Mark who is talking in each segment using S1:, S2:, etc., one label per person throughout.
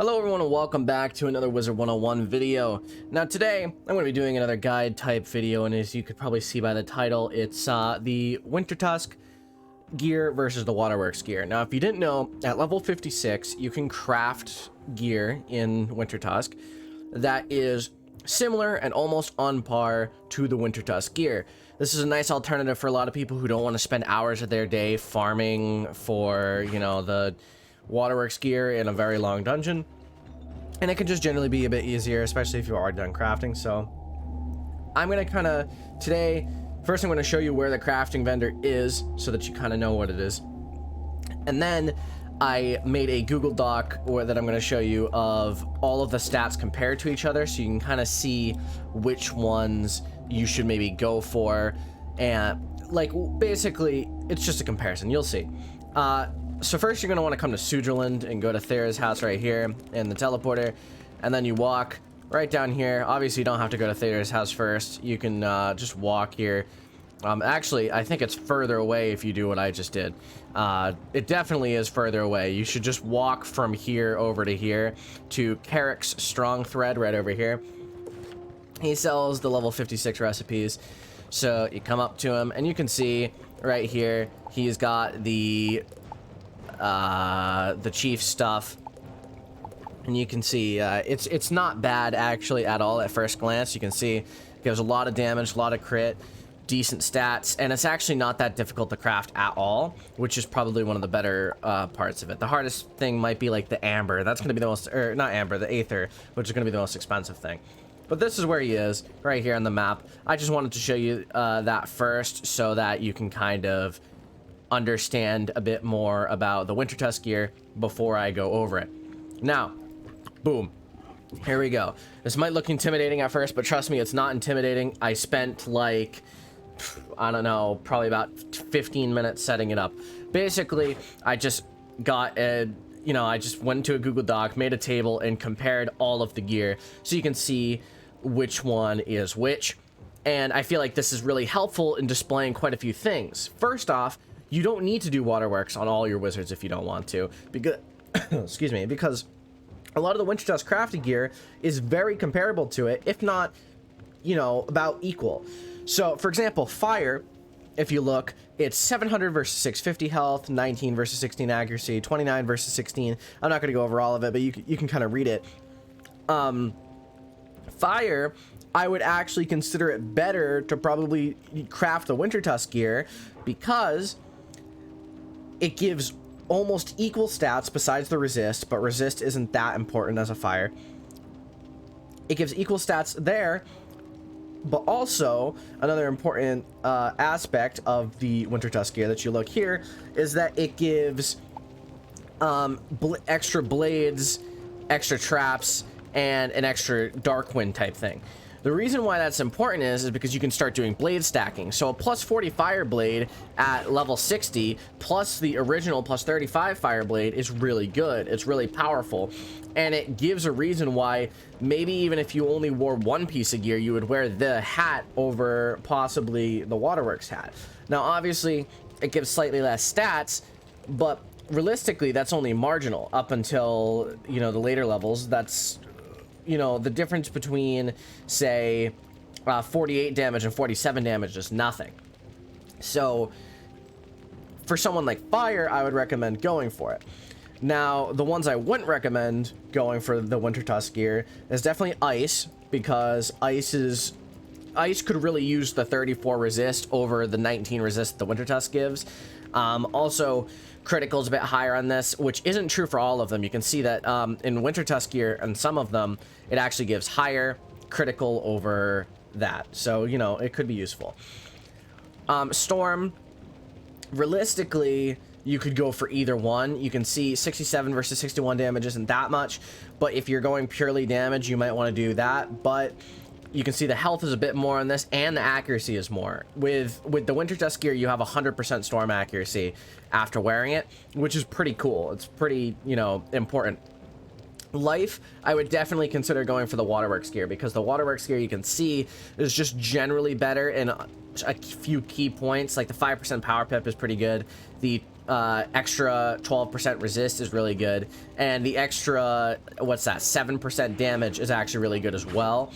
S1: Hello everyone and welcome back to another Wizard 101 video. Now today I'm going to be doing another guide type video, and as you could probably see by the title, it's the Wintertusk gear versus the Waterworks gear. Now if you didn't know, at level 56 you can craft gear in Wintertusk that is similar and almost on par to the Wintertusk gear. This is a nice alternative for a lot of people who don't want to spend hours of their day farming for, you know, the Waterworks gear in a very long dungeon, and it can just generally be a bit easier, especially if you are done crafting. So I'm gonna kind of today, first I'm going to show you where the crafting vendor is so that you kind of know what it is, and then I made a Google Doc that I'm going to show you of all of the stats compared to each other, so you can kind of see which ones you should maybe go for, and like basically it's just a comparison. You'll see. So first you're going to want to come to Switzerland and go to Thera's house right here in the teleporter, and then you walk right down here. Obviously you don't have to go to Thera's house first. You can just walk here. Actually, I think it's further away if you do what I just did. It definitely is further away. You should just walk from here over to here to Carrick's Strong Thread right over here. He sells the level 56 recipes. So you come up to him and you can see right here he's got the chief stuff, and you can see it's not bad actually at all at first glance. You can see it gives a lot of damage, a lot of crit, decent stats, and it's actually not that difficult to craft at all, which is probably one of the better parts of it. The hardest thing might be like the amber. That's going to be the most, or not amber, the aether, which is going to be the most expensive thing. But this is where he is, right here on the map. I just wanted to show you that first so that you can kind of understand a bit more about the Wintertusk gear before I go over it. Now, boom, here we go. This might look intimidating at first, but trust me, it's not intimidating. I spent like, I don't know, probably about 15 minutes setting it up. Basically, I just got a, you know, I just went to a Google Doc, made a table, and compared all of the gear so you can see which one is which. And I feel like this is really helpful in displaying quite a few things. First off, you don't need to do Waterworks on all your wizards if you don't want to, because excuse me, because a lot of the Wintertusk crafting gear is very comparable to it, if not, you know, about equal. So for example, fire, if you look, it's 700 versus 650 health, 19 versus 16 accuracy, 29 versus 16. I'm not going to go over all of it, but you can kind of read it. Fire, I would actually consider it better to probably craft the Wintertusk gear, because it gives almost equal stats besides the resist, but resist isn't that important as a fire. It gives equal stats there, but also another important aspect of the Wintertusk gear that you look here is that it gives extra blades, extra traps, and an extra dark wind type thing. The reason why that's important is because you can start doing blade stacking. So a plus 40 fire blade at level 60 plus the original plus 35 fire blade is really good. It's really powerful, and it gives a reason why maybe even if you only wore one piece of gear, you would wear the hat over possibly the Waterworks hat. Now obviously it gives slightly less stats, but realistically that's only marginal up until, you know, the later levels. That's, you know, the difference between say 48 damage and 47 damage is nothing. So for someone like fire, I would recommend going for it. Now the ones I wouldn't recommend going for the Wintertusk gear is definitely ice, because ice could really use the 34 resist over the 19 resist the Wintertusk gives. Also, critical's a bit higher on this, which isn't true for all of them. You can see that in Wintertusk gear and some of them, it actually gives higher critical over that. So, you know, it could be useful. Storm, realistically, you could go for either one. You can see 67 versus 61 damage isn't that much, but if you're going purely damage, you might want to do that. But you can see the health is a bit more on this, and the accuracy is more. With the Wintertusk gear, you have 100% storm accuracy after wearing it, which is pretty cool. It's pretty, you know, important. Life, I would definitely consider going for the Waterworks gear, because the Waterworks gear, you can see, is just generally better in a few key points. Like the 5% power pip is pretty good. The extra 12% resist is really good, and the extra, what's that, 7% damage is actually really good as well.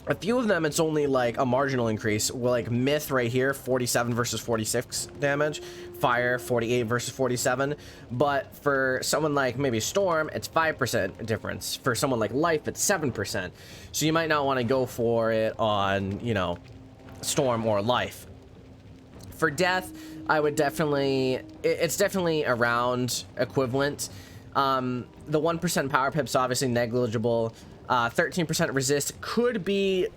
S1: A few of them, it's only like a marginal increase. Well, like Myth right here, 47 versus 46 damage. Fire, 48 versus 47. But for someone like maybe Storm, it's 5% difference. For someone like Life, it's 7%. So you might not want to go for it on, you know, Storm or Life. For Death, I would definitely, it's definitely around equivalent. The 1% power pip's obviously negligible. 13% resist could be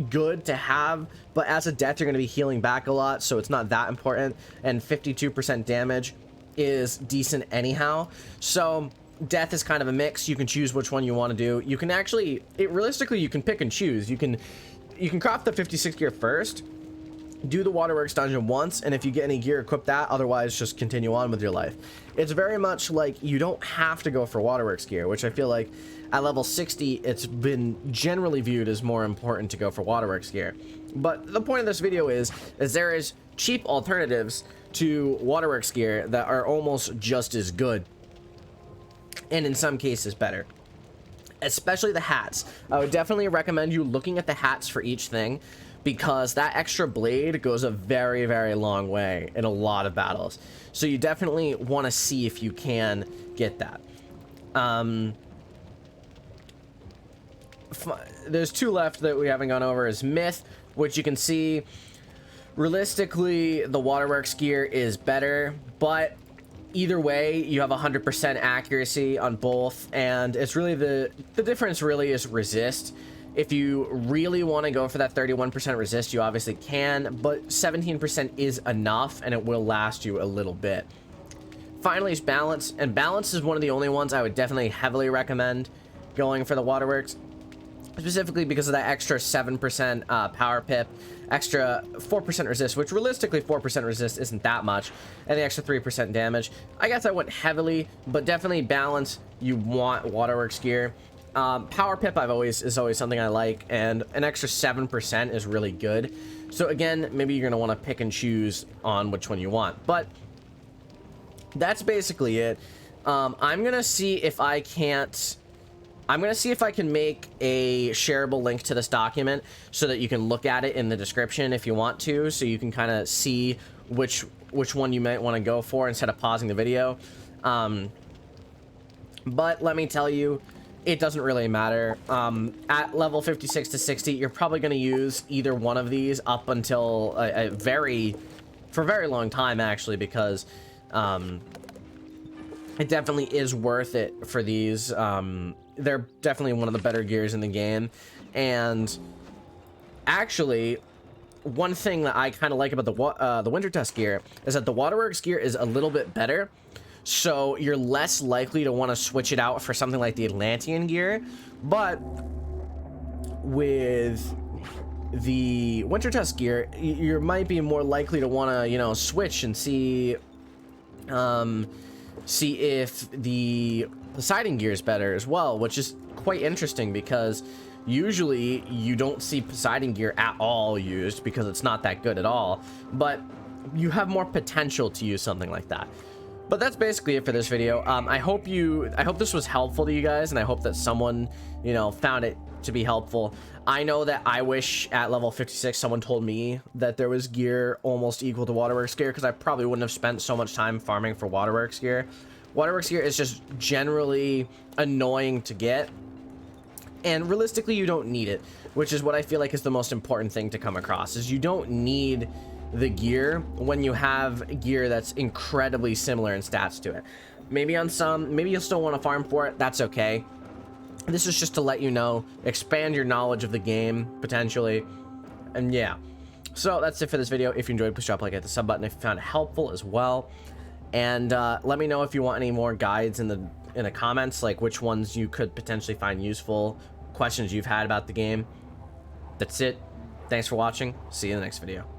S1: good to have, but as a death you're going to be healing back a lot, so it's not that important. And 52% damage is decent anyhow, so death is kind of a mix. You can choose which one you want to do. You can actually, realistically, you can pick and choose. You can craft the 56 gear first, do the Waterworks dungeon once, and if you get any gear, equip that. Otherwise, just continue on with your life. It's very much like you don't have to go for Waterworks gear, which I feel like at level 60, it's been generally viewed as more important to go for Waterworks gear. But the point of this video is there is cheap alternatives to Waterworks gear that are almost just as good, and in some cases better. Especially the hats. I would definitely recommend you looking at the hats for each thing, because that extra blade goes a very, very long way in a lot of battles. So you definitely want to see if you can get that. There's two left that we haven't gone over. Is Myth, which you can see realistically the Waterworks gear is better, but either way you have 100% accuracy on both, and it's really the difference really is resist. If you really want to go for that 31% resist, you obviously can, but 17% is enough, and it will last you a little bit. Finally is balance, and balance is one of the only ones I would definitely heavily recommend going for the Waterworks, specifically because of that extra 7% power pip, extra 4% resist, which realistically 4% resist isn't that much, and the extra 3% damage. I guess I went heavily, but definitely balance, you want Waterworks gear. Power pip is always something I like, and an extra 7% is really good. So again, maybe you're going to want to pick and choose on which one you want, but that's basically it. I'm gonna see if I can make a shareable link to this document so that you can look at it in the description if you want to, so you can kind of see which one you might want to go for instead of pausing the video. But let me tell you, it doesn't really matter. At level 56 to 60, you're probably going to use either one of these up until for a very long time, actually, because it definitely is worth it for these. They're definitely one of the better gears in the game. And actually, one thing that I kind of like about the Wintertusk gear is that the Waterworks gear is a little bit better. So you're less likely to want to switch it out for something like the Atlantean gear. But with the Wintertusk gear, you might be more likely to want to, you know, switch and see if the Poseidon gear is better as well, which is quite interesting because usually you don't see Poseidon gear at all used because it's not that good at all, but you have more potential to use something like that. But that's basically it for this video. I hope this was helpful to you guys, and I hope that someone, you know, found it to be helpful. I know that I wish at level 56 someone told me that there was gear almost equal to Waterworks gear, because I probably wouldn't have spent so much time farming for Waterworks gear. Waterworks gear is just generally annoying to get, and realistically you don't need it, which is what I feel like is the most important thing to come across, is you don't need the gear when you have gear that's incredibly similar in stats to it. Maybe on some, maybe you'll still want to farm for it, that's okay. This is just to let you know, expand your knowledge of the game, potentially. And yeah, so that's it for this video. If you enjoyed, please drop a like, hit the sub button if you found it helpful as well. And let me know if you want any more guides in the comments, like which ones you could potentially find useful, questions you've had about the game. That's it. Thanks for watching. See you in the next video.